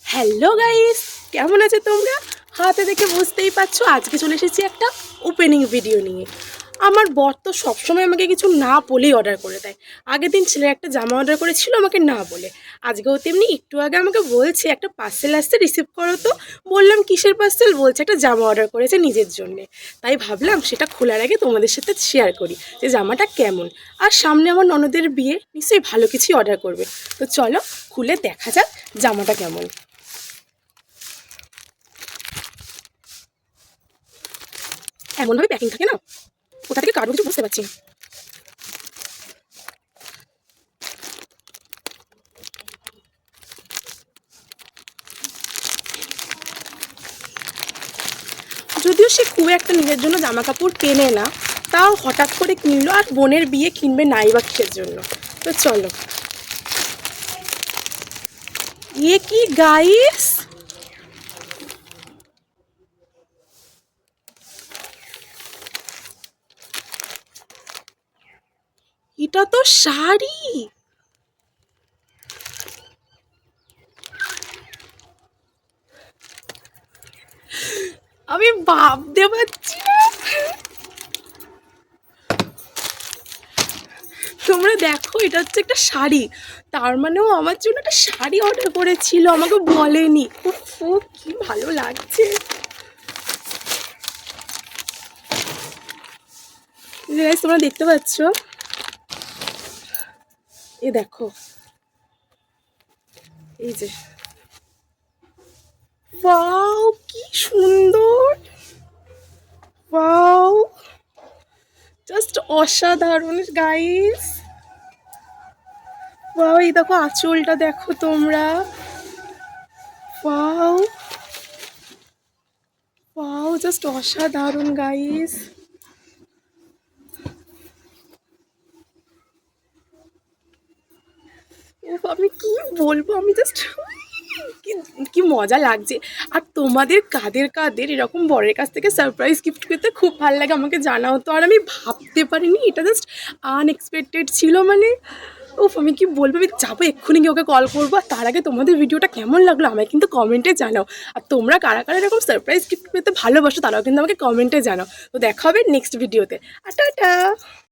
Hello guys, কেমন আছে তোমরা? হাতে দেখে বুঝতেই পারছো আজকে চলে এসেছি একটা ওপেনিং ভিডিও নিয়ে। আমার বর তো সবসময় আমাকে কিছু না বলেই অর্ডার করে দেয়। আগের দিন ছেলে একটা জামা অর্ডার করেছিল আমাকে না বলে, আজকেও তেমনি একটু আগে আমাকে বলছে একটা পার্সেল আসছে রিসিভ করো তো। বললাম কিসের পার্সেল? বলছে একটা জামা অর্ডার করেছে নিজের জন্যে। তাই ভাবলাম সেটা খোলার আগে তোমাদের সাথে শেয়ার করি যে জামাটা কেমন। আর সামনে আমার ননদের বিয়ে, নিশ্চয়ই ভালো কিছুই অর্ডার করবে। তো চলো খুলে দেখা যাক জামাটা কেমন। এমনভাবে প্যাকিং থাকে না, কোথা থেকে কাটবো কিছু বুঝতে পারছি না। যদিও সে খুব একটা নিজের জন্য জামা কাপড় কেনে না, তাও হঠাৎ করে কিনলো, আর বোনের বিয়ে কিনবে নাই বা কিসের জন্য। তো চলো, কি গাইস, এটা তো শাড়ি। আমি ভাবতে পারছি না। তোমরা দেখো, এটা হচ্ছে একটা শাড়ি। তার মানেও আমার জন্য একটা শাড়ি অর্ডার করেছিল, আমাকে বলেনি। উফ, কি ভালো লাগছে। তোমরা দেখতে পাচ্ছ, এ দেখো, এই যে, ওয়াও কি সুন্দর, ওয়াও জাস্ট অসাধারণ গাইস। ওয়াও, এই দেখো আঁচলটা দেখো তোমরা, ওয়াও ওয়াও জাস্ট অসাধারণ গাইস। আমি কি বলবো, আমি জাস্ট কি কি মজা লাগছে। আর তোমাদের কাদের কাদের এরকম বরের কাছ থেকে সারপ্রাইজ গিফট পেতে খুব ভালো লাগে আমাকে জানাও তো। আর আমি ভাবতে পারিনি, এটা জাস্ট আনএক্সপেক্টেড ছিল। মানে উফ, আমি কি বলবো, আমি যাবো এক্ষুনি গিয়ে ওকে কল করবো। আর তার আগে তোমাদের ভিডিওটা কেমন লাগলো আমায় কিন্তু কমেন্টে জানাও। আর তোমরা কারা কারা এরকম সারপ্রাইজ গিফট পেতে ভালোবাসো তারাও কিন্তু আমাকে কমেন্টে জানাও। তো দেখা হবে নেক্সট ভিডিওতে। টাটা।